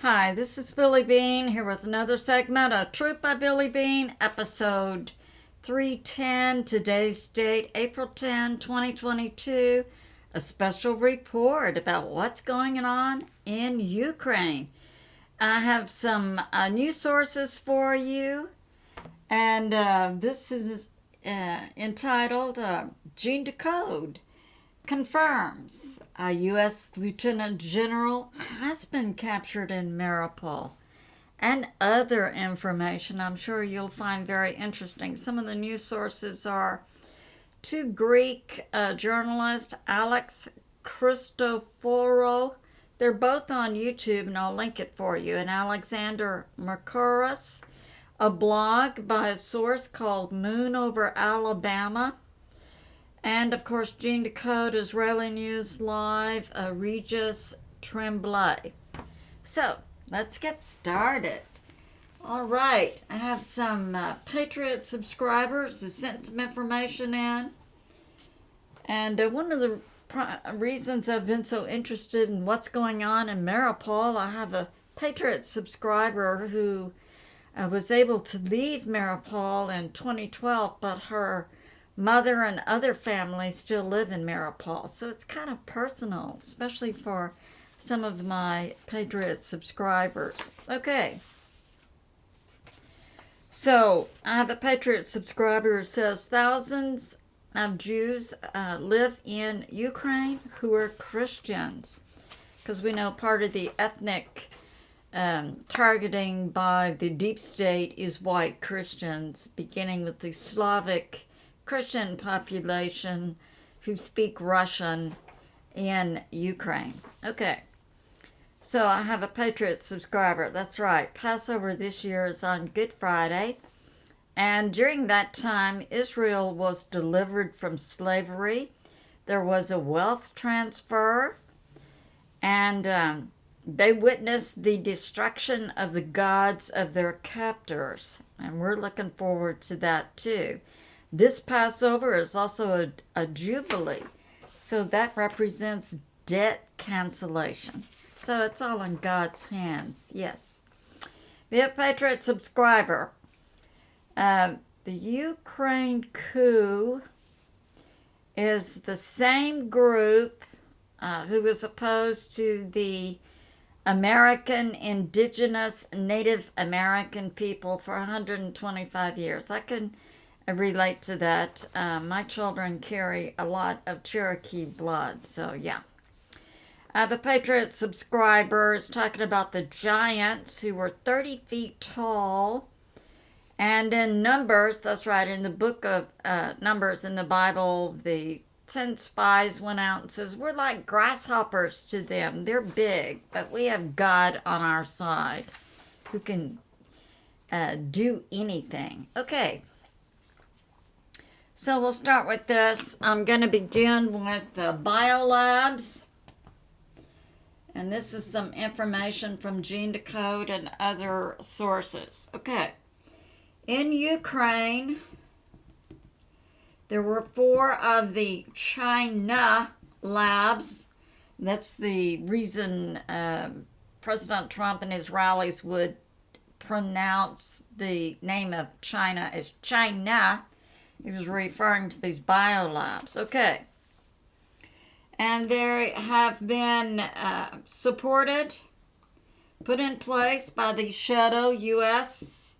Hi, this is Billie Beene here with another segment of Truth by Billie Beene, episode 310. Today's date, April 10, 2022. A special report about what's going on in Ukraine. I have some news sources for you, and this is entitled Gene Decode confirms a U.S. Lieutenant General has been captured in Mariupol, and other information I'm sure you'll find very interesting. Some of the news sources are two Greek journalists, Alex Christofouou. They're both on YouTube, and I'll link it for you. And Alexander Mercouris, a blog by a source called Moon Over Alabama. And, of course, Gene Decode, Israeli News Live, Regis Tremblay. So, let's get started. All right, I have some Patriot subscribers who sent some information in. And one of the reasons I've been so interested in what's going on in Mariupol, I have a Patriot subscriber who was able to leave Mariupol in 2012, but her mother and other families still live in Mariupol. So it's kind of personal, especially for some of my Patriot subscribers. Okay. So I have a Patriot subscriber who says thousands of Jews live in Ukraine who are Christians. Because we know part of the ethnic targeting by the deep state is white Christians, beginning with the Slavic Christian population who speak Russian in Ukraine. Okay, so I have a Patriot subscriber. That's right, Passover this year is on Good Friday, and during that time Israel was delivered from slavery. There was a wealth transfer, and they witnessed the destruction of the gods of their captors, and we're looking forward to that too. This Passover is also a jubilee, so that represents debt cancellation. So it's all in God's hands, yes. We have Patriot subscriber. The Ukraine coup is the same group who was opposed to the American indigenous Native American people for 125 years. I can relate to that. My children carry a lot of Cherokee blood, so yeah. I have a Patriot subscriber talking about the giants who were 30 feet tall. And in Numbers, that's right, in the book of Numbers in the Bible, the 10 spies went out and says, we're like grasshoppers to them. They're big, but we have God on our side who can do anything. Okay. So we'll start with this. I'm going to begin with the biolabs. And this is some information from Gene Decode and other sources. Okay. In Ukraine, there were 4 of the China labs. That's the reason President Trump and his rallies would pronounce the name of China as China. He was referring to these biolabs. Okay. And they have been supported, put in place by the shadow U.S.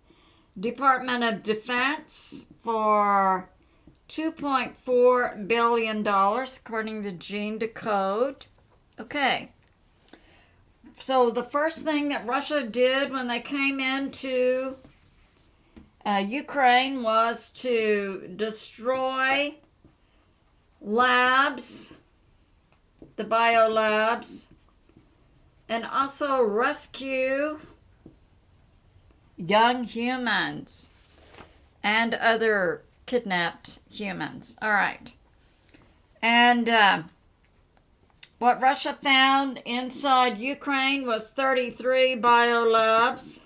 Department of Defense for $2.4 billion, according to Gene Decode. Okay. So the first thing that Russia did when they came into Ukraine was to destroy labs, the biolabs, and also rescue young humans and other kidnapped humans. All right. And what Russia found inside Ukraine was 33 biolabs,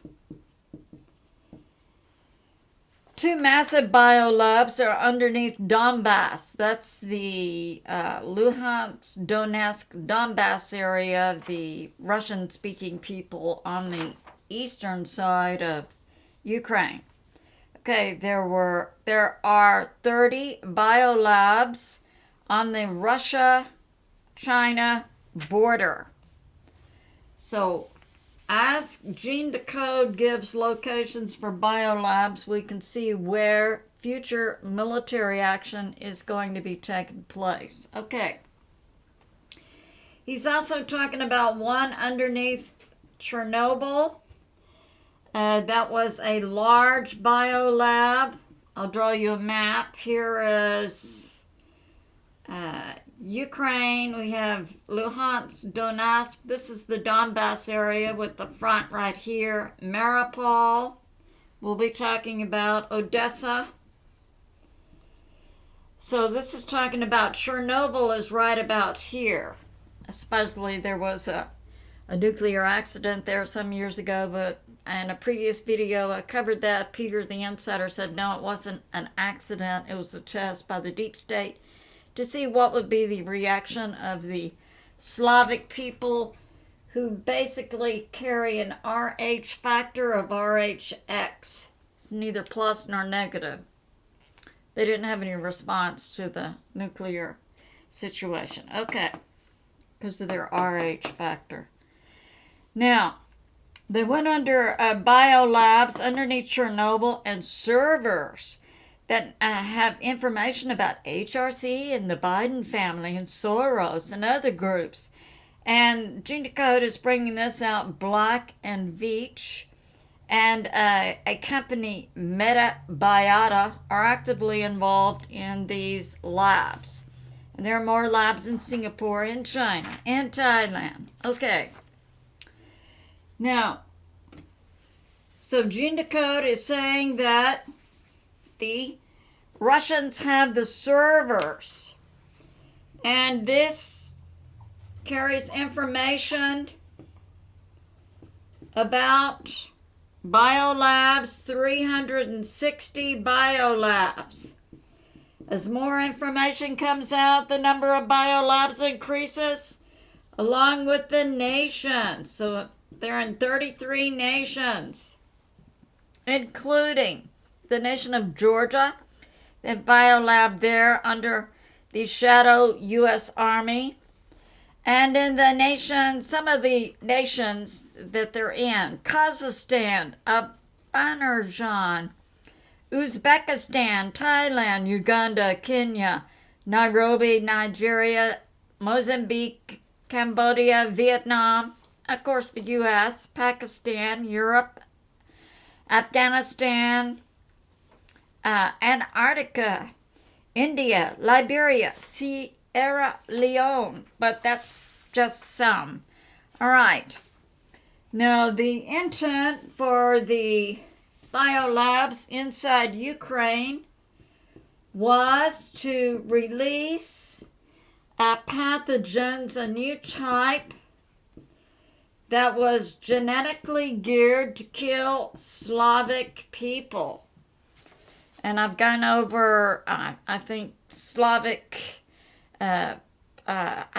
Two massive biolabs are underneath Donbass. That's the Luhansk, Donetsk, Donbass area of the Russian-speaking people on the eastern side of Ukraine. Okay, there are 30 biolabs on the Russia-China border. So, as Gene Decode gives locations for biolabs, we can see where future military action is going to be taking place. Okay. He's also talking about one underneath Chernobyl. That was a large biolab. I'll draw you a map. Here is Ukraine. We have Luhansk, Donetsk. This is the Donbass area with the front right here. Mariupol. We'll be talking about Odessa. So this is talking about Chernobyl is right about here. Supposedly there was a nuclear accident there some years ago, but in a previous video I covered that. Peter the Insider said no, it wasn't an accident. It was a test by the deep state to see what would be the reaction of the Slavic people who basically carry an RH factor of RHX. It's neither plus nor negative. They didn't have any response to the nuclear situation. Okay, because of their RH factor. Now, they went under biolabs underneath Chernobyl and servers that have information about HRC and the Biden family and Soros and other groups. And Gene Decode is bringing this out. Black and Veatch and a company, Metabiota, are actively involved in these labs. And there are more labs in Singapore, in China, and Thailand. Okay. Now, so Gene Decode is saying that the Russians have the servers, and this carries information about biolabs, 360 biolabs. As more information comes out, the number of biolabs increases along with the nations. So they're in 33 nations, including the nation of Georgia. They have biolab there under the shadow U.S. Army. And in the nation, some of the nations that they're in, Kazakhstan, Azerbaijan, Uzbekistan, Thailand, Uganda, Kenya, Nairobi, Nigeria, Mozambique, Cambodia, Vietnam, of course the U.S., Pakistan, Europe, Afghanistan, Antarctica, India, Liberia, Sierra Leone, but that's just some. All right. Now, the intent for the biolabs inside Ukraine was to release pathogens, a new type that was genetically geared to kill Slavic people. And I've gone over, I think, Slavic, I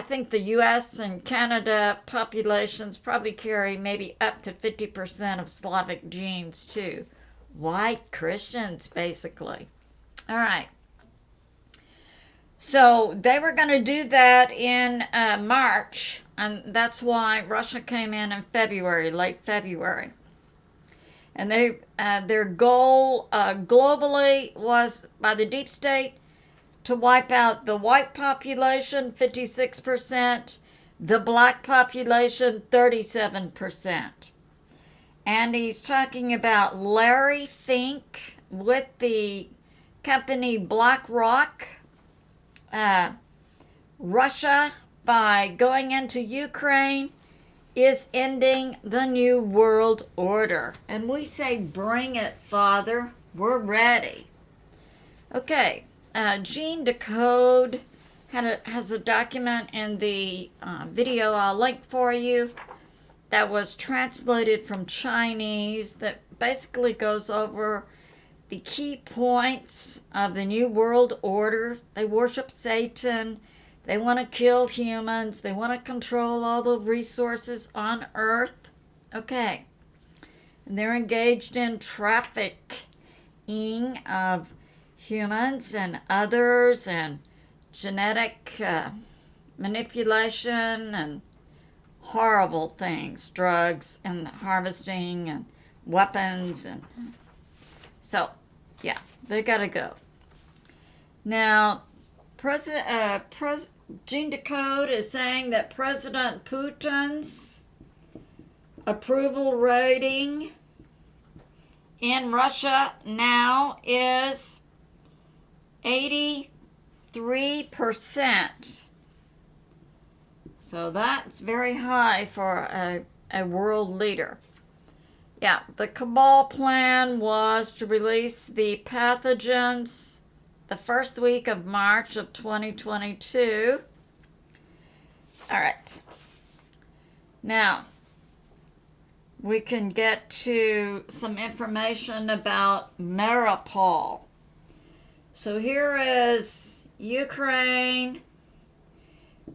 think the U.S. and Canada populations probably carry maybe up to 50% of Slavic genes, too. White Christians, basically. All right. So they were going to do that in March, and that's why Russia came in February, late February. And their goal globally was, by the deep state, to wipe out the white population, 56%, the black population, 37%. And he's talking about Larry Fink with the company BlackRock. Russia, by going into Ukraine, is ending the New World Order. And we say, bring it, Father. We're ready. Okay, Gene Decode has a document in the video I'll link for you that was translated from Chinese that basically goes over the key points of the New World Order. They worship Satan. They want to kill humans. They want to control all the resources on Earth. Okay. And they're engaged in trafficking of humans and others and genetic manipulation and horrible things, drugs and harvesting and weapons. And so, yeah, they gotta go. Now, Gene Decode is saying that President Putin's approval rating in Russia now is 83%. So that's very high for a world leader. Yeah, the Cabal plan was to release the pathogens the first week of March of 2022. All right. Now, we can get to some information about Mariupol. So here is Ukraine.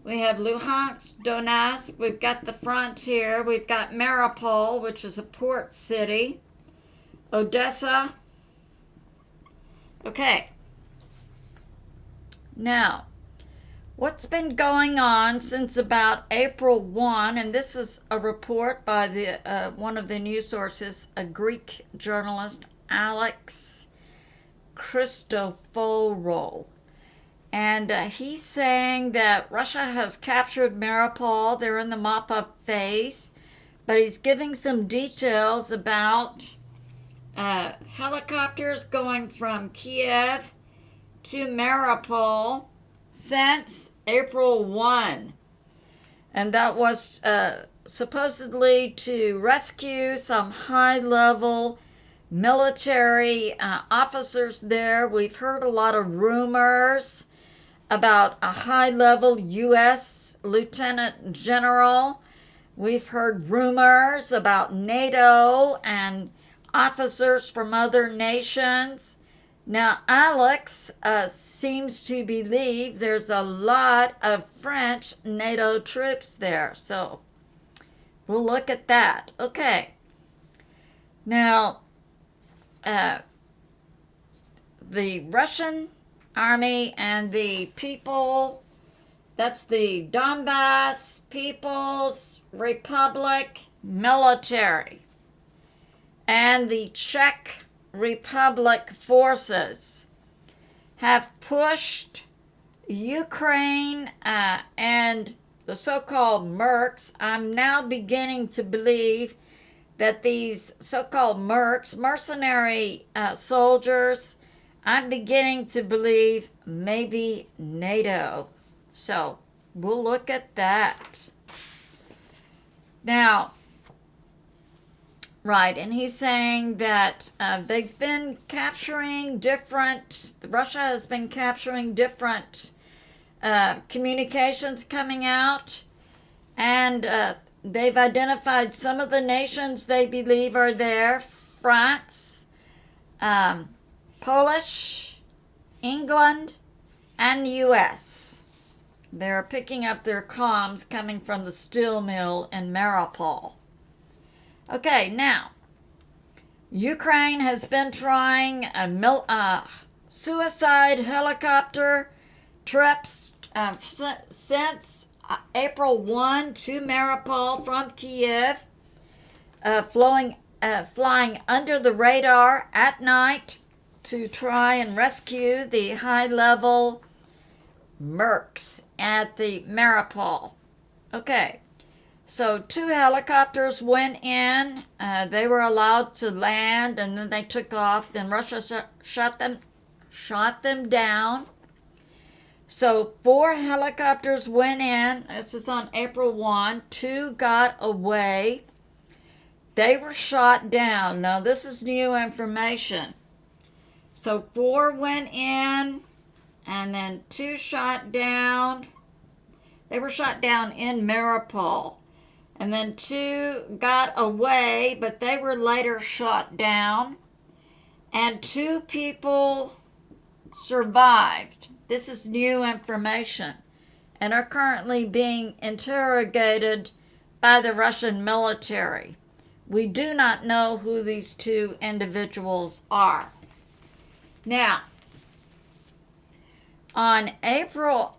We have Luhansk, Donetsk. We've got the frontier. We've got Mariupol, which is a port city. Odessa. Okay. Now, what's been going on since about April 1, and this is a report by one of the news sources, a Greek journalist, Alex Christofouou. And he's saying that Russia has captured Mariupol. They're in the mop-up phase. But he's giving some details about helicopters going from Kiev to Mariupol since April 1. And that was supposedly to rescue some high-level military officers there. We've heard a lot of rumors about a high-level U.S. Lieutenant General. We've heard rumors about NATO and officers from other nations. Now, Alex seems to believe there's a lot of French NATO troops there. So, we'll look at that. Okay. Now, the Russian army and the people, that's the Donbass People's Republic military, and the Czech Republic forces have pushed Ukraine and the so-called mercs. I'm now beginning to believe that these so-called mercs, mercenary soldiers, I'm beginning to believe maybe NATO. So we'll look at that. Now, right, and he's saying that they've been capturing Russia has been capturing different communications coming out, and they've identified some of the nations they believe are there: France, Polish, England, and the U.S. They're picking up their comms coming from the steel mill in Mariupol. Okay, now, Ukraine has been trying suicide helicopter trips since April 1 to Mariupol from Kiev, flying under the radar at night to try and rescue the high-level mercs at the Mariupol. Okay, so 2 helicopters went in. They were allowed to land, and then they took off. Then Russia shot them down. So 4 helicopters went in. This is on April 1. 2 got away. They were shot down. Now, this is new information. So 4 went in, and then 2 shot down. They were shot down in Mariupol. And then 2 got away, but they were later shot down. and 2 people survived. This is new information and are currently being interrogated by the Russian military. We do not know who these 2 individuals are. Now, on April,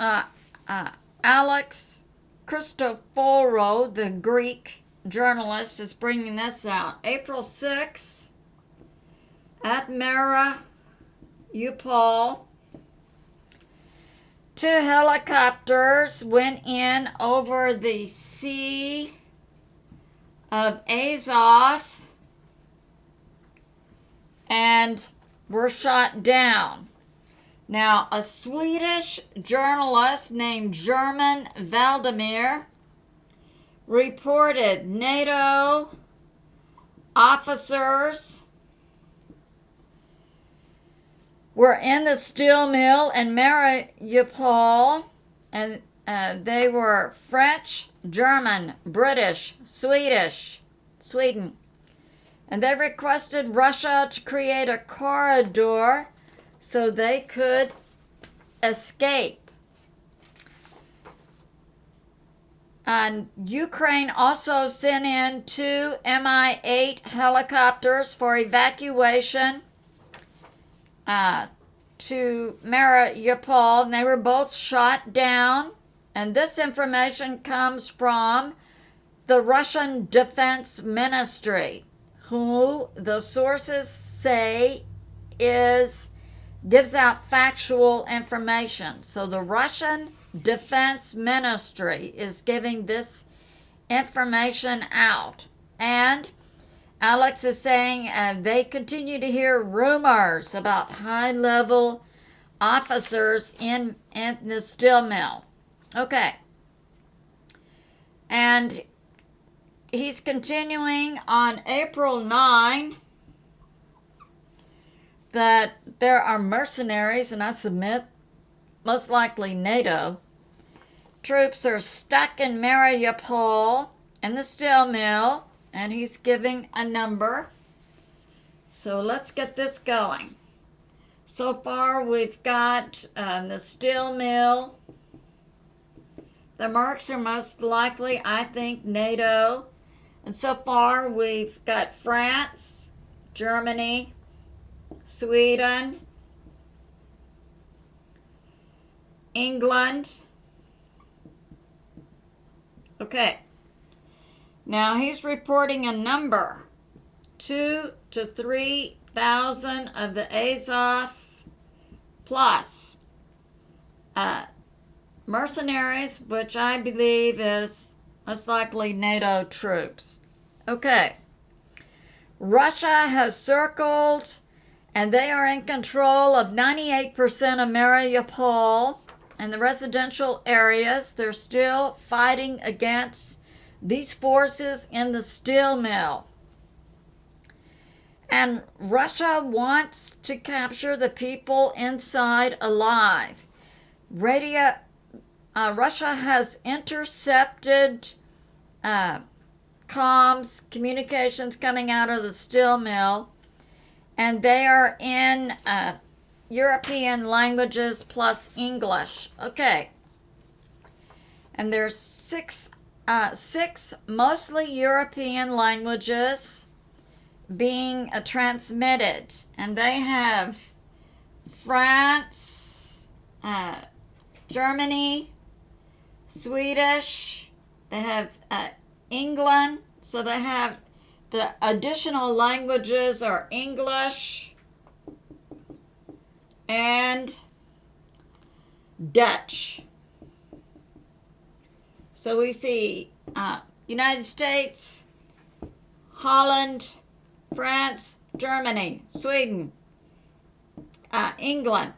Alex Christofouou, the Greek journalist, is bringing this out. April 6th, at Mariupol, 2 helicopters went in over the Sea of Azov and were shot down. Now, a Swedish journalist named German Valdemir reported NATO officers were in the steel mill in Mariupol, and they were French, German, British, Sweden. And they requested Russia to create a corridor so they could escape. And Ukraine also sent in 2 Mi-8 helicopters for evacuation to Mariupol, and they were both shot down. And this information comes from the Russian Defense Ministry, who the sources say gives out factual information. So the Russian Defense Ministry is giving this information out. And Alex is saying they continue to hear rumors about high-level officers in the steel mill. Okay. And he's continuing on April 9 that there are mercenaries, and I submit most likely NATO troops are stuck in Mariupol in the steel mill, and he's giving a number. So let's get this going. So far we've got the steel mill. The marks are most likely, I think, NATO. And so far we've got France, Germany, Sweden, England. Okay. Now he's reporting a number, 2,000 to 3,000 of the Azov plus mercenaries, which I believe is most likely NATO troops. Okay. Russia has circled, and they are in control of 98% of Mariupol and the residential areas. They're still fighting against these forces in the steel mill. And Russia wants to capture the people inside alive. Russia has intercepted comms, communications coming out of the steel mill, and they are in European languages plus English. Okay. And there's six mostly European languages being transmitted. And they have France, Germany, Swedish, they have England, so they have the additional languages are English and Dutch. So we see United States, Holland, France, Germany, Sweden, England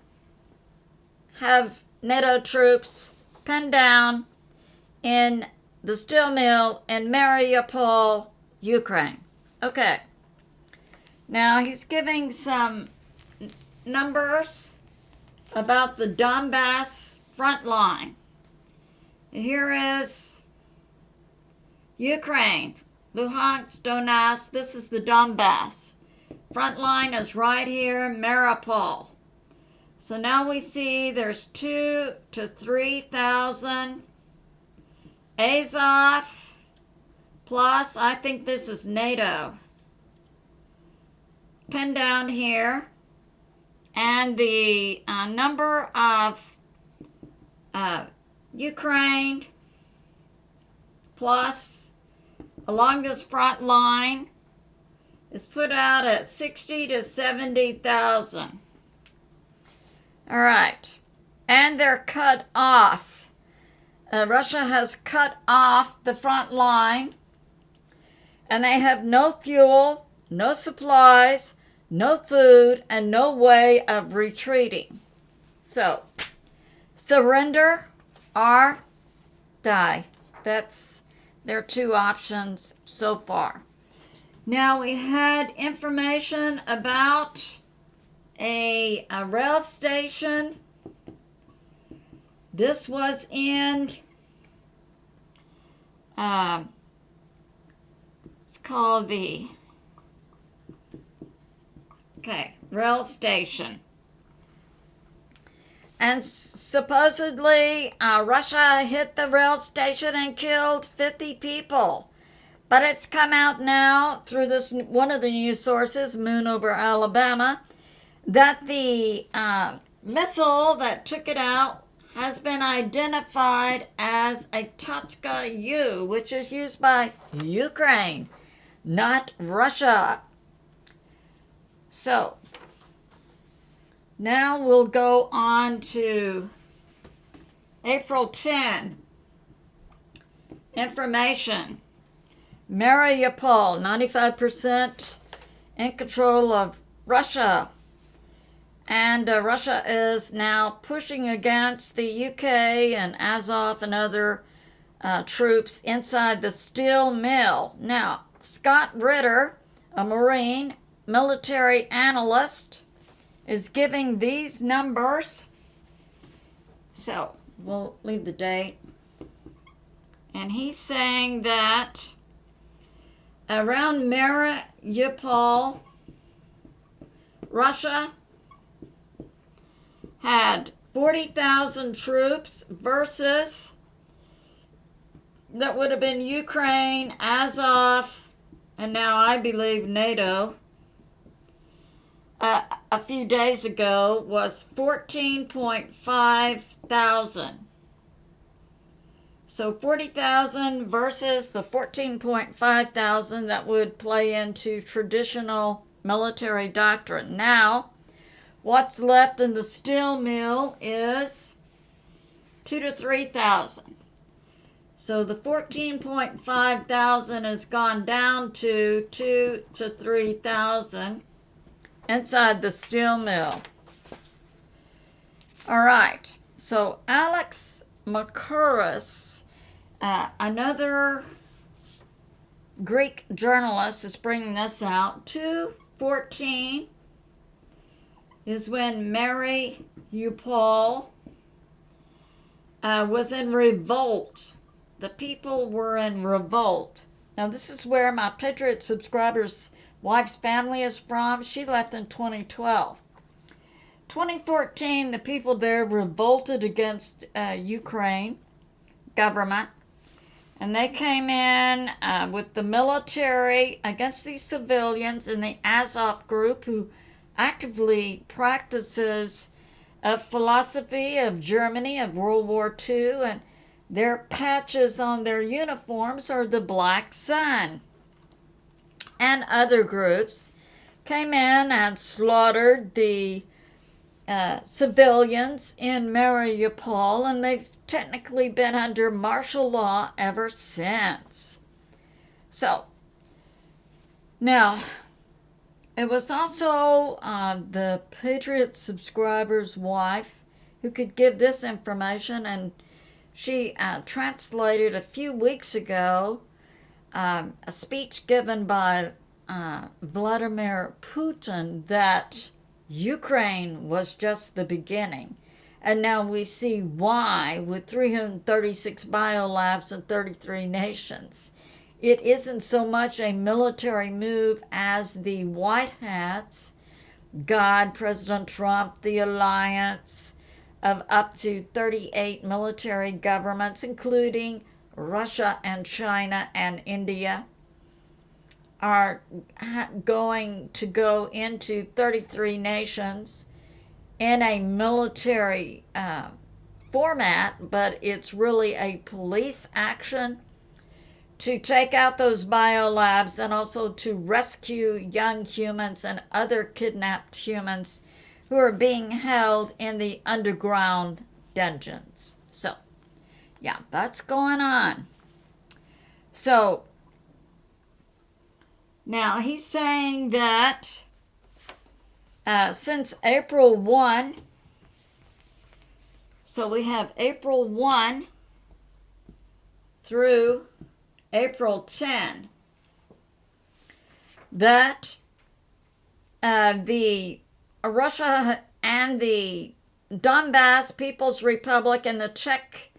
have NATO troops pinned down in the steel mill in Mariupol, Ukraine. Okay. Now he's giving some numbers about the Donbass front line. Here is Ukraine, Luhansk, Donetsk. This is the Donbass. front line is right here, Mariupol. So now we see there's 2,000 to 3,000 Azov, plus I think this is NATO, pinned down here. And the number of Ukraine plus along this front line is put out at 60 to 70,000. All right. And they're cut off. Russia has cut off the front line, and they have no fuel, no supplies, no food, and no way of retreating. So, surrender or die. That's their two options so far. Now, we had information about a rail station. This was in, it's called the, rail station. And supposedly, Russia hit the rail station and killed 50 people. But it's come out now through this one of the news sources, Moon Over Alabama, that the missile that took it out has been identified as a Tatska-U, which is used by Ukraine, not Russia. So, now we'll go on to April 10. Information. Mariupol, 95% in control of Russia. And Russia is now pushing against the UK and Azov and other troops inside the steel mill. Now, Scott Ritter, a Marine military analyst, is giving these numbers. So, we'll leave the date. And he's saying that around Mariupol, Russia had 40,000 troops versus, that would have been Ukraine, Azov, and now I believe NATO, a few days ago was 14.5 thousand. So 40,000 versus the 14.5 thousand that would play into traditional military doctrine. Now, what's left in the steel mill is 2,000 to 3,000. So the 14.5 thousand has gone down to 2,000 to 3,000 inside the steel mill. All right. So Alex Mercouris, another Greek journalist, is bringing this out. 2/14 is when Mariupol was in revolt. The people were in revolt. Now, this is where my Patriot subscriber's wife's family is from. She left in 2012. 2014, the people there revolted against Ukraine government, and they came in with the military against these civilians in the Azov group, who actively practices a philosophy of Germany of World War II, and their patches on their uniforms are the Black Sun. And other groups came in and slaughtered the civilians in Mariupol, and they've technically been under martial law ever since. So, now, it was also the Patriot subscriber's wife who could give this information, and she translated a few weeks ago a speech given by Vladimir Putin that Ukraine was just the beginning. And now we see why, with 336 biolabs in 33 nations. it isn't so much a military move as the White Hats, God, President Trump, the alliance of up to 38 military governments, including Russia and China and India, are going to go into 33 nations in a military format, but it's really a police action to take out those biolabs and also to rescue young humans and other kidnapped humans who are being held in the underground dungeons. So, yeah, that's going on. So, now he's saying that since April 1, so we have April 1 through April 10, that the Russia and the Donbass People's Republic and the Czech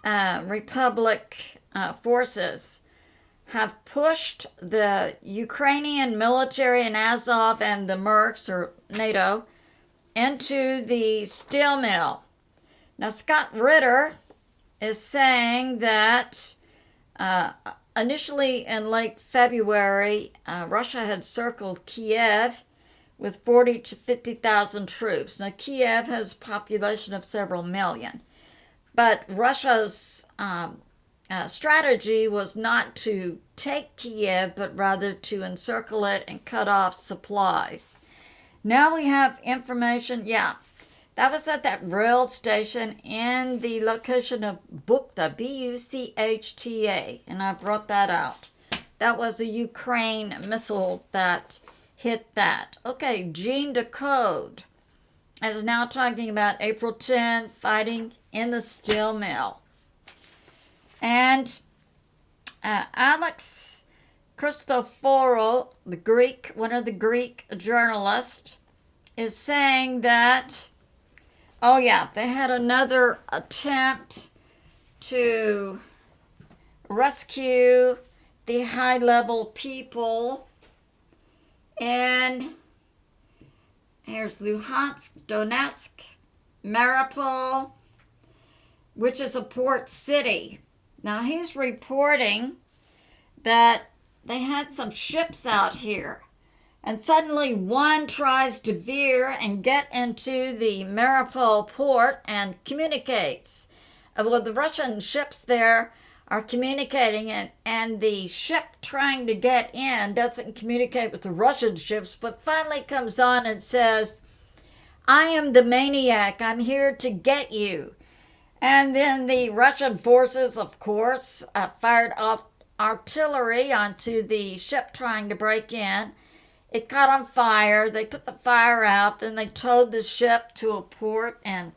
Republic forces have pushed the Ukrainian military and Azov and the Mercs, or NATO, into the steel mill. Now, Scott Ritter is saying that initially in late February, Russia had circled Kiev with 40 to 50,000 troops. Now, Kiev has a population of several million, but Russia's strategy was not to take Kiev, but rather to encircle it and cut off supplies. Now we have information, that was at that rail station in the location of Buchta, B-U-C-H-T-A, and I brought that out. That was a Ukraine missile that hit that. Okay, Gene Decode is now talking about April 10, fighting in the steel mill. And Alex Christofouou, one of the Greek journalists, is saying that, they had another attempt to rescue the high-level people in, here's Luhansk, Donetsk, Mariupol, which is a port city. Now, he's reporting that they had some ships out here, and suddenly one tries to veer and get into the Mariupol port and communicates. Well, the Russian ships there are communicating, and the ship trying to get in doesn't communicate with the Russian ships, but finally comes on and says, "I am the maniac, I'm here to get you." And then the Russian forces, of course, fired artillery onto the ship trying to break in. It caught on fire. They put the fire out. Then they towed the ship to a port and,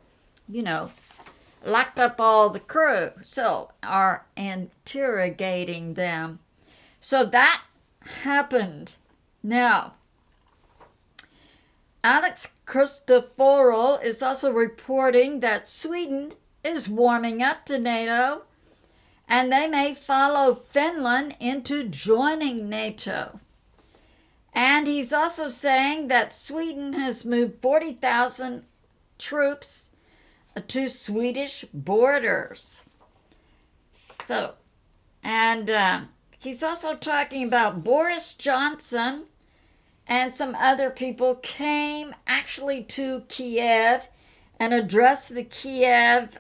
locked up all the crew. So, are interrogating them. So that happened. Now, Alex Christofouou is also reporting that Sweden is warming up to NATO, and they may follow Finland into joining NATO. And he's also saying that Sweden has moved 40,000 troops to Swedish borders. So, and he's also talking about Boris Johnson and some other people came actually to Kiev and addressed the Kiev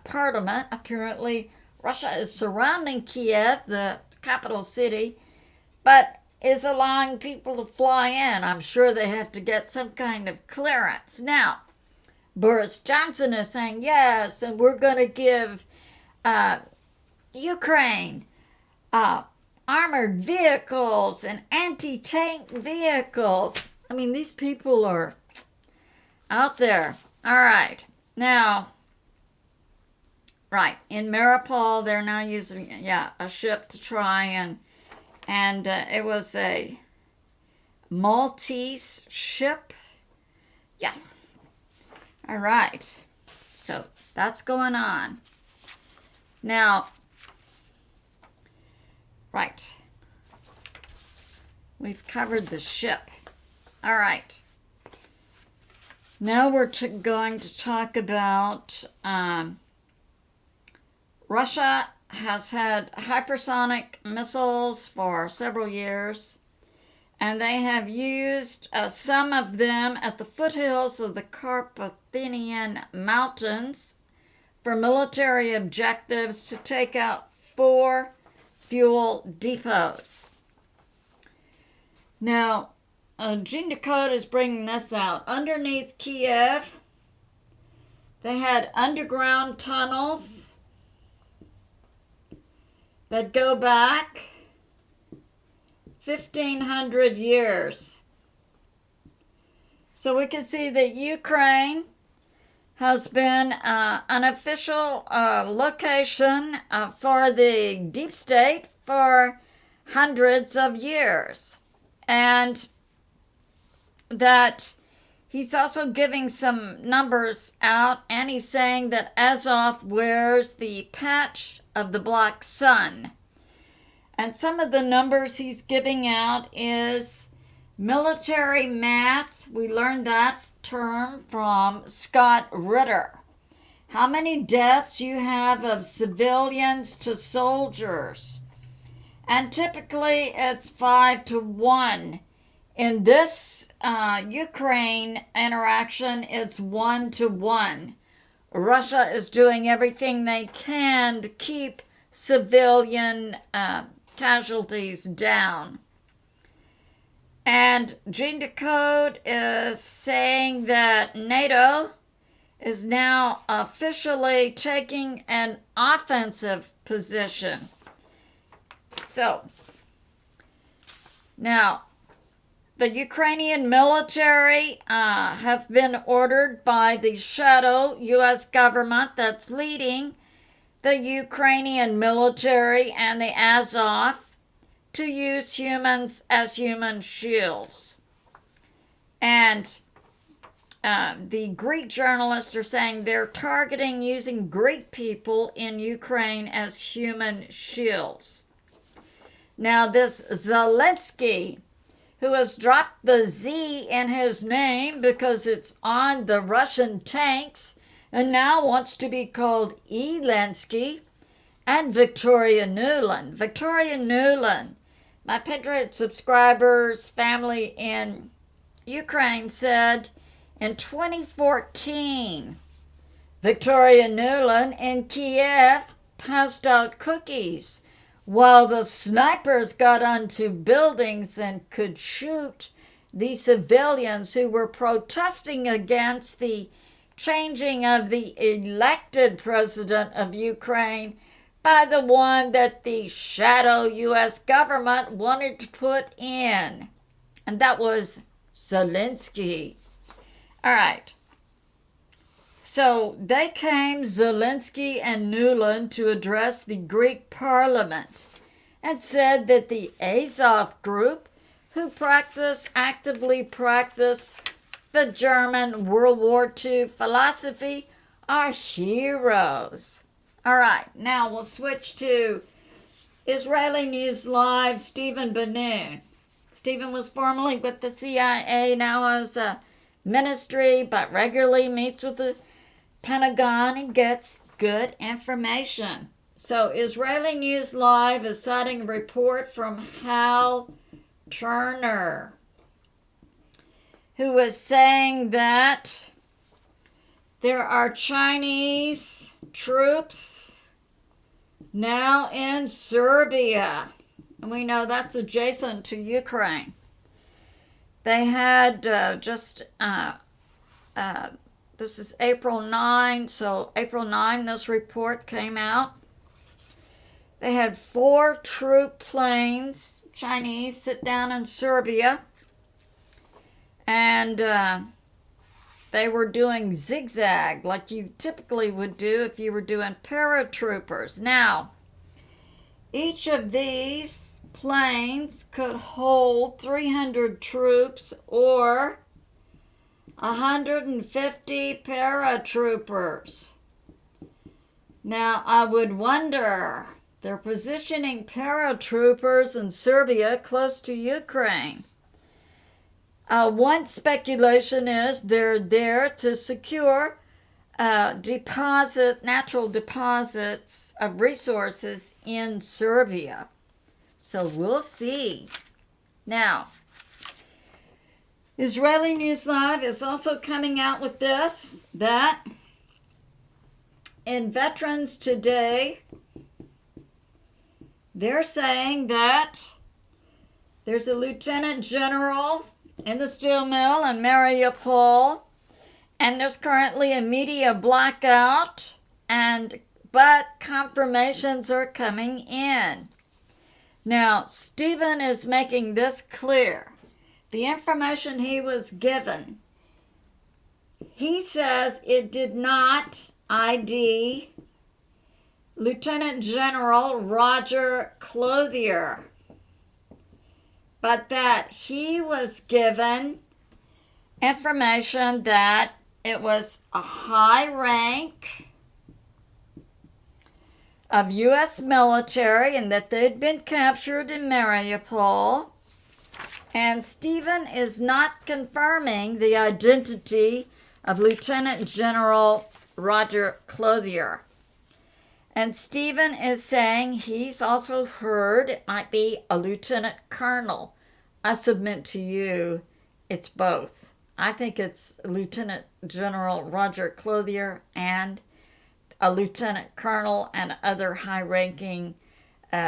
parliament. Apparently, Russia is surrounding Kiev, the capital city, but is allowing people to fly in. I'm sure they have to get some kind of clearance. Now, Boris Johnson is saying, yes, and we're going to give Ukraine armored vehicles and anti-tank vehicles. I mean, these people are out there. All right. Now, in Mariupol, they're now using, a ship to try and it was a Maltese ship. Yeah. All right. So that's going on. Now, Right. We've covered the ship. All right. Now we're going to talk about Russia has had hypersonic missiles for several years, and they have used some of them at the foothills of the Carpathian Mountains for military objectives to take out 4 fuel depots. Now, Gene Decode is bringing this out. Underneath Kiev, they had underground tunnels that go back 1,500 years. So we can see that Ukraine has been an official location for the deep state for hundreds of years. And that he's also giving some numbers out, and he's saying that Azov wears the patch of the black sun. And some of the numbers he's giving out is military math. We learned that term from Scott Ritter. How many deaths you have of civilians to soldiers. And typically it's 5-1. In this Ukraine interaction, it's 1-1. Russia is doing everything they can to keep civilian casualties down. And Gene Decode is saying that NATO is now officially taking an offensive position. So, now, the Ukrainian military have been ordered by the shadow U.S. government that's leading the Ukrainian military and the Azov to use humans as human shields. And the Greek journalists are saying they're targeting using Greek people in Ukraine as human shields. Now, this Zelensky, who has dropped the Z in his name because it's on the Russian tanks, and now wants to be called Elensky, and Victoria Nuland. Victoria Nuland, my Patriot subscribers' family in Ukraine said in 2014, Victoria Nuland in Kiev passed out cookies while the snipers got onto buildings and could shoot the civilians who were protesting against the changing of the elected president of Ukraine by the one that the shadow U.S. government wanted to put in. And that was Zelensky. All right. So they came, Zelensky and Nuland, to address the Greek parliament and said that the Azov group, who actively practice the German World War II philosophy, are heroes. All right, now we'll switch to Israeli News Live, Stephen Beene. Stephen was formerly with the CIA, now as a ministry, but regularly meets with the Pentagon and gets good information. So Israeli News Live is citing a report from Hal Turner, who is saying that there are Chinese troops now in Serbia. And we know that's adjacent to Ukraine. They had this is April 9, so April 9 this report came out. They had 4 troop planes, Chinese, sit down in Serbia, and they were doing zigzag like you typically would do if you were doing paratroopers. Now, each of these planes could hold 300 troops or 150 paratroopers. Now, I would wonder They're positioning paratroopers in Serbia close to Ukraine. One speculation is they're there to secure natural deposits of resources in Serbia. So we'll see. Now, Israeli News Live is also coming out with this, that in Veterans Today, they're saying that there's a lieutenant general in the steel mill in Mariupol, and there's currently a media blackout, but confirmations are coming in. Now, Stephen is making this clear. The information he was given, he says it did not ID Lieutenant General Roger Clothier, but that he was given information that it was a high rank of U.S. military and that they'd been captured in Mariupol. And Stephen is not confirming the identity of Lieutenant General Roger Clothier. And Stephen is saying he's also heard it might be a lieutenant colonel. I submit to you, it's both. I think it's Lieutenant General Roger Clothier and a lieutenant colonel and other high-ranking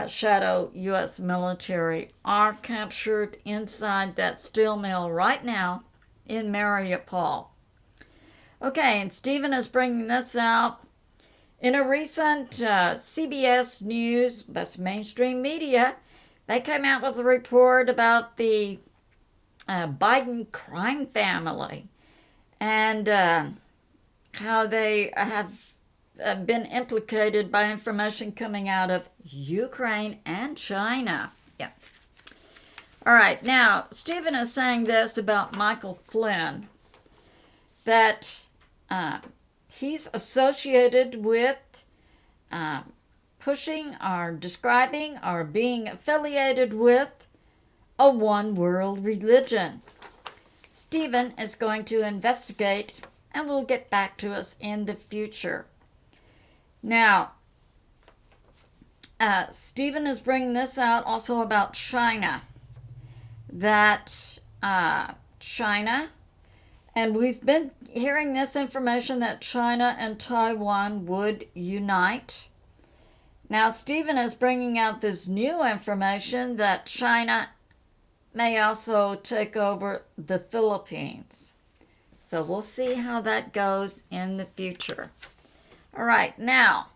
shadow U.S. military are captured inside that steel mill right now in Mariupol. Okay, and Stephen is bringing this out. In a recent CBS News, that's mainstream media, they came out with a report about the Biden crime family and how they have been implicated by information coming out of Ukraine and China. Yeah. All right, now, Stephen is saying this about Michael Flynn, that he's associated with pushing or describing or being affiliated with a one-world religion. Stephen is going to investigate and will get back to us in the future. Now, Stephen is bringing this out also about China, that China, and we've been hearing this information that China and Taiwan would unite. Now, Stephen is bringing out this new information that China may also take over the Philippines. So we'll see how that goes in the future. All right, now,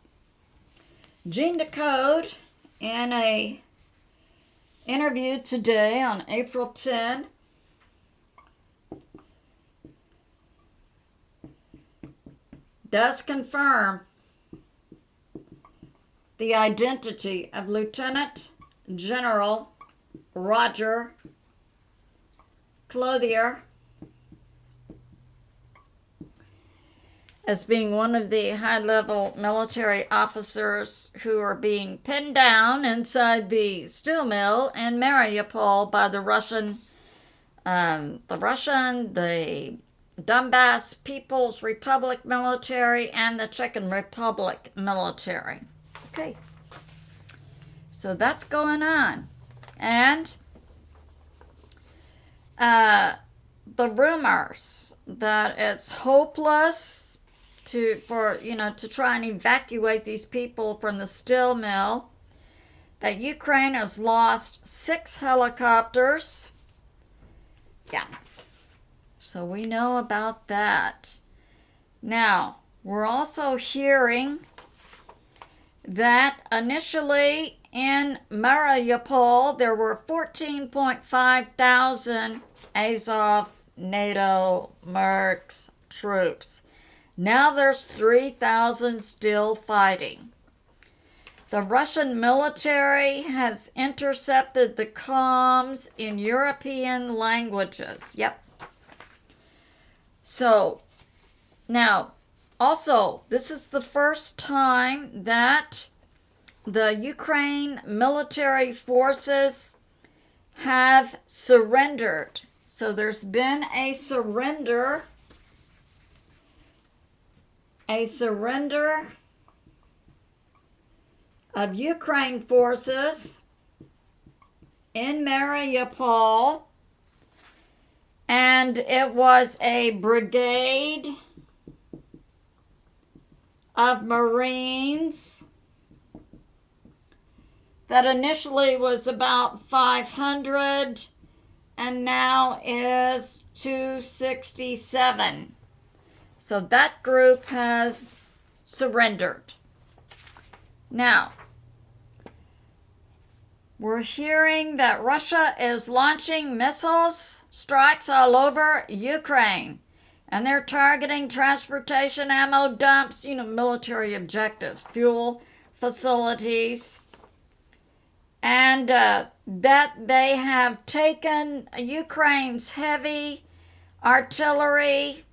Gene Decode, in a interview today on April 10, does confirm the identity of Lieutenant General Roger Clothier as being one of the high-level military officers who are being pinned down inside the steel mill in Mariupol by the Donbass People's Republic military and the Czech Republic military. Okay. So that's going on. And the rumors that it's hopeless to try and evacuate these people from the steel mill, that Ukraine has lost 6 helicopters. Yeah. So we know about that. Now, we're also hearing that initially in Mariupol there were 14.5 thousand Azov, NATO, Mercs troops. Now there's 3,000 still fighting. The Russian military has intercepted the comms in European languages. Yep. So, now, also, this is the first time that the Ukraine military forces have surrendered. So there's been a surrender of Ukraine forces in Mariupol, and it was a brigade of Marines that initially was about 500 and now is 267. So that group has surrendered. Now, we're hearing that Russia is launching missiles strikes all over Ukraine. And they're targeting transportation, ammo dumps, military objectives, fuel facilities. And that they have taken Ukraine's heavy artillery,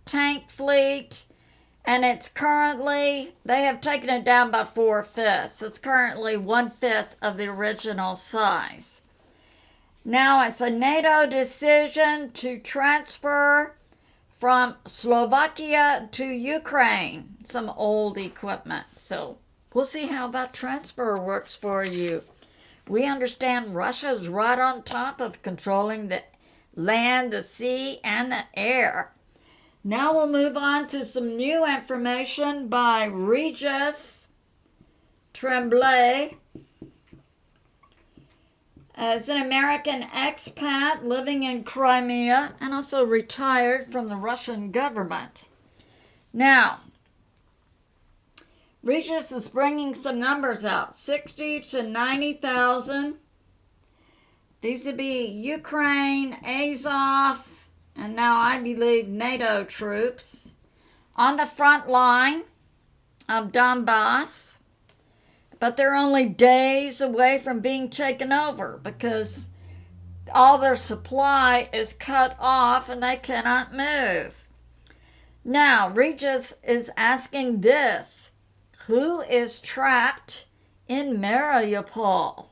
tank fleet, and they have taken it down by 4/5. It's currently 1/5 of the original size. Now it's a NATO decision to transfer from Slovakia to Ukraine some old equipment. So we'll see how that transfer works for you. We understand Russia's right on top of controlling the land, the sea, and the air. Now we'll move on to some new information by Regis Tremblay. As an American expat living in Crimea and also retired from the Russian government. Now, Regis is bringing some numbers out, 60 to 90,000. These would be Ukraine, Azov, and now I believe NATO troops on the front line of Donbass. But they're only days away from being taken over because all their supply is cut off and they cannot move. Now, Regis is asking this: who is trapped in Mariupol?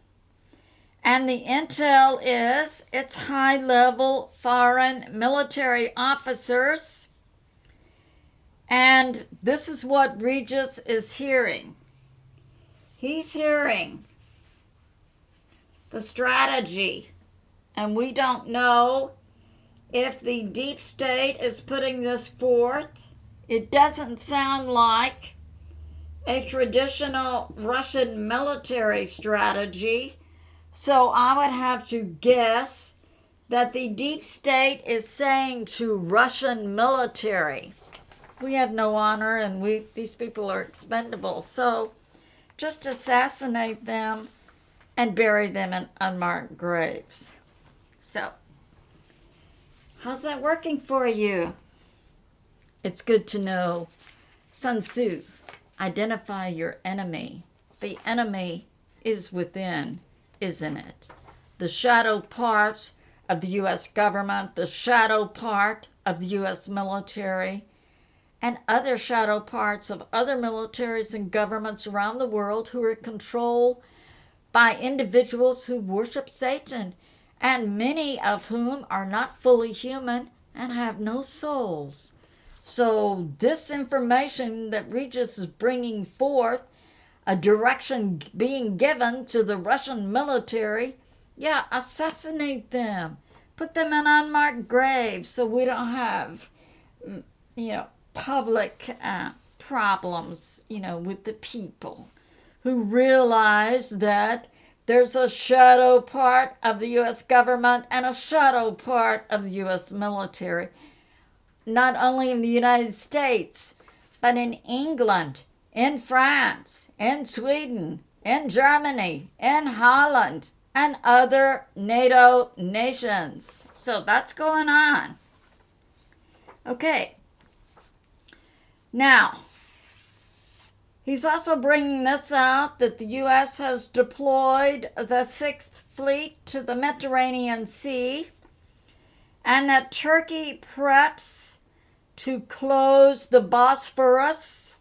And the intel is it's high-level foreign military officers. And this is what Regis is hearing. He's hearing the strategy, and we don't know if the deep state is putting this forth. It doesn't sound like a traditional Russian military strategy, so I would have to guess that the deep state is saying to Russian military, we have no honor and these people are expendable, so just assassinate them and bury them in unmarked graves. So, how's that working for you? It's good to know. Sun Tzu, identify your enemy. The enemy is within, isn't it? The shadow part of the U.S. government, the shadow part of the U.S. military, and other shadow parts of other militaries and governments around the world who are controlled by individuals who worship Satan, and many of whom are not fully human and have no souls. So this information that Regis is bringing forth, a direction being given to the Russian military, assassinate them. Put them in unmarked graves so we don't have, public problems, with the people who realize that there's a shadow part of the U.S. government and a shadow part of the U.S. military, not only in the United States, but in England, in France, in Sweden, in Germany, in Holland, and other NATO nations. So that's going on. Okay. Now, he's also bringing this out that the U.S. has deployed the 6th Fleet to the Mediterranean Sea and that Turkey preps to close the Bosphorus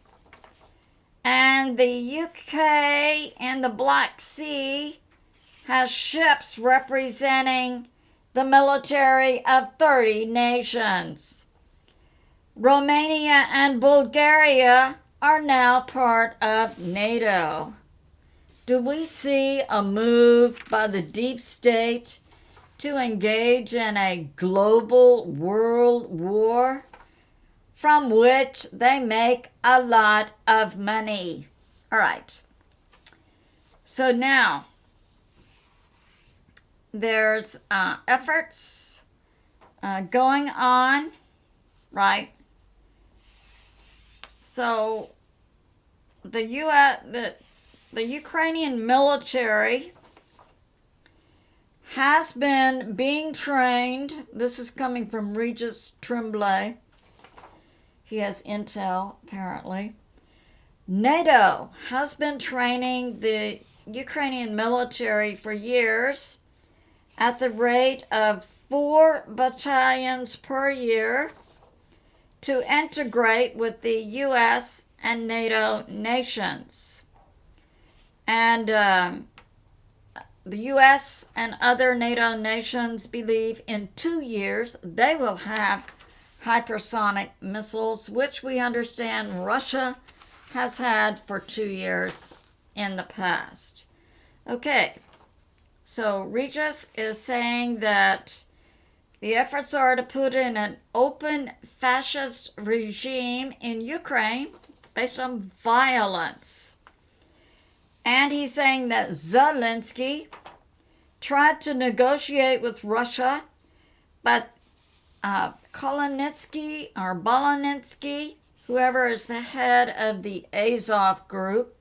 And the UK and the Black Sea has ships representing the military of 30 nations. Romania and Bulgaria are now part of NATO. Do we see a move by the deep state to engage in a global world war from which they make a lot of money? All right. So now there's efforts going on, right? So the Ukrainian military has been being trained. This is coming from Regis Tremblay. He has intel, apparently. NATO has been training the Ukrainian military for years at the rate of 4 battalions per year to integrate with the U.S. and NATO nations. And the U.S. and other NATO nations believe in 2 years they will have hypersonic missiles, which we understand Russia has had for 2 years in the past. Okay, so Regis is saying that the efforts are to put in an open fascist regime in Ukraine based on violence. And he's saying that Zelensky tried to negotiate with Russia, but Kolonitsky or Bolonitsky, whoever is the head of the Azov group,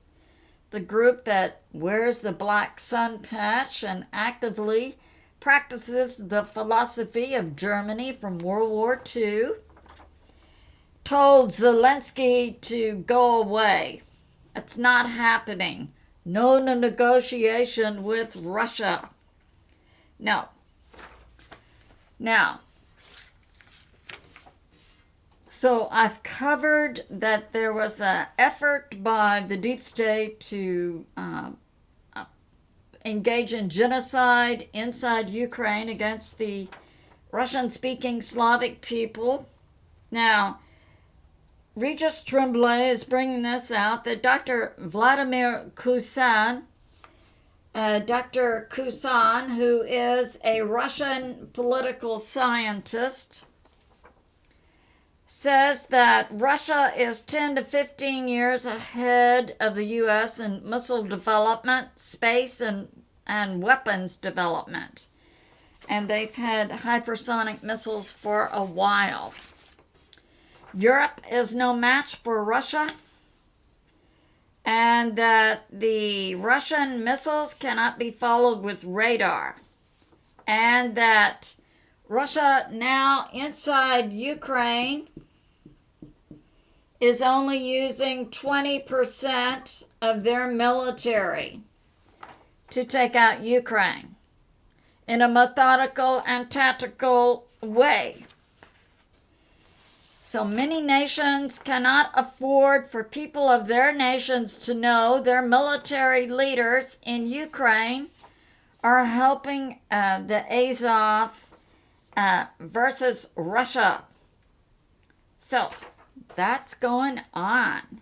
the group that wears the black sun patch and actively practices the philosophy of Germany from World War II, told Zelensky to go away. It's not happening. No negotiation with Russia. No. Now, so I've covered that there was an effort by the deep state to engage in genocide inside Ukraine against the Russian-speaking Slavic people. Now, Regis Tremblay is bringing this out, that Dr. Vladimir Kusan, Dr. Kusan, who is a Russian political scientist, says that Russia is 10 to 15 years ahead of the U.S. in missile development, space, and weapons development. And they've had hypersonic missiles for a while. Europe is no match for Russia, and that the Russian missiles cannot be followed with radar, and that Russia now inside Ukraine is only using 20% of their military to take out Ukraine in a methodical and tactical way. So many nations cannot afford for people of their nations to know their military leaders in Ukraine are helping the Azov versus Russia. So that's going on.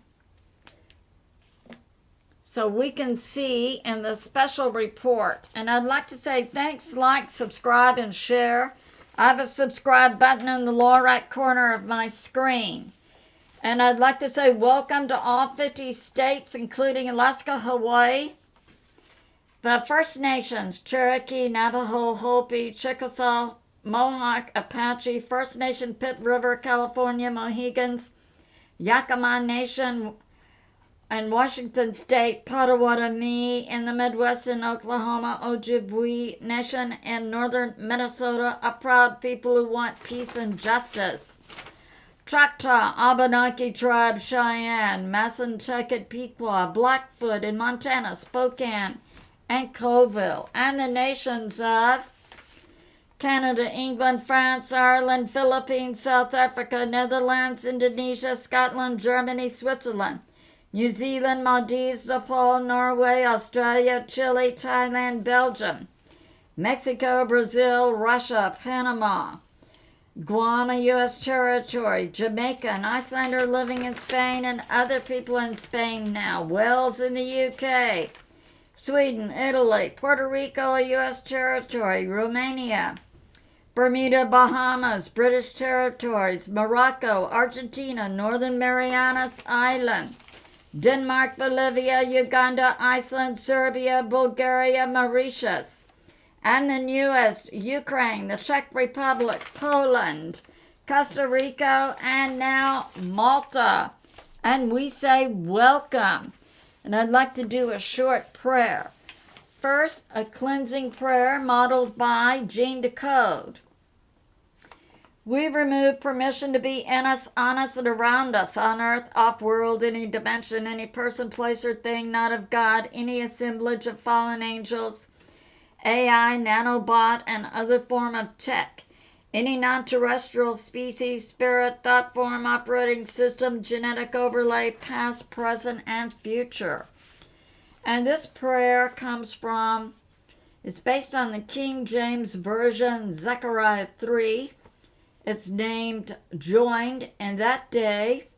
So we can see in the special report. And I'd like to say thanks, like, subscribe, and share. I have a subscribe button in the lower right corner of my screen. And I'd like to say welcome to all 50 states, including Alaska, Hawaii, the First Nations, Cherokee, Navajo, Hopi, Chickasaw, Mohawk, Apache, First Nation, Pitt River, California, Mohegans, Yakama Nation, and Washington State, Potawatomi in the Midwest in Oklahoma, Ojibwe Nation in northern Minnesota, a proud people who want peace and justice. Choctaw, Abenaki Tribe, Cheyenne, Massanutteket, Pequot, Blackfoot in Montana, Spokane, and Colville, and the nations of Canada, England, France, Ireland, Philippines, South Africa, Netherlands, Indonesia, Scotland, Germany, Switzerland, New Zealand, Maldives, Nepal, Norway, Australia, Chile, Thailand, Belgium, Mexico, Brazil, Russia, Panama, Guam, a U.S. territory, Jamaica, an Icelander living in Spain, and other people in Spain now, Wales in the U.K., Sweden, Italy, Puerto Rico, a U.S. territory, Romania, Bermuda, Bahamas, British territories, Morocco, Argentina, Northern Marianas Island, Denmark, Bolivia, Uganda, Iceland, Serbia, Bulgaria, Mauritius, and the newest, Ukraine, the Czech Republic, Poland, Costa Rica, and now Malta. And we say welcome. And I'd like to do a short prayer. First, a cleansing prayer modeled by Gene Decode. We remove permission to be in us, on us, and around us, on earth, off-world, any dimension, any person, place, or thing not of God, any assemblage of fallen angels, AI, nanobot, and other form of tech, any non-terrestrial species, spirit, thought form, operating system, genetic overlay, past, present, and future. And this prayer it's based on the King James Version, Zechariah 3. It's named Joined in That Day,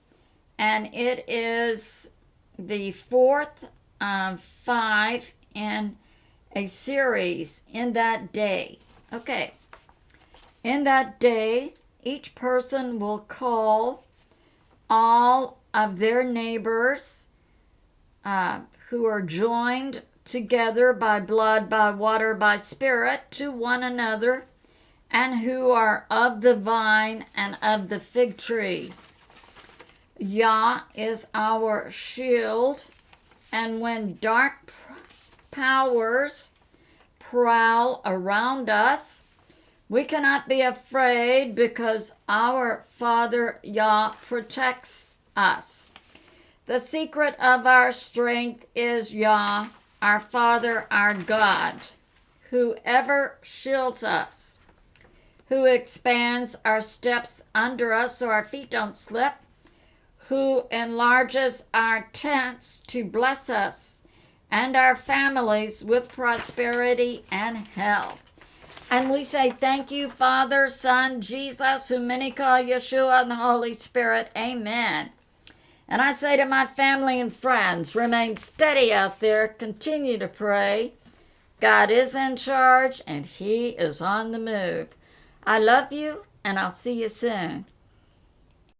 and it is the fourth of 5 in a series, In That Day. Okay. In that day, each person will call all of their neighbors who are joined together by blood, by water, by spirit to one another, and who are of the vine and of the fig tree. Yah is our shield, and when dark powers prowl around us, we cannot be afraid because our Father Yah protects us. The secret of our strength is Yah, our Father, our God, who ever shields us, who expands our steps under us so our feet don't slip, who enlarges our tents to bless us and our families with prosperity and health. And we say thank you, Father, Son, Jesus, whom many call Yeshua, and the Holy Spirit. Amen. And I say to my family and friends, remain steady out there, continue to pray. God is in charge, and He is on the move. I love you, and I'll see you soon.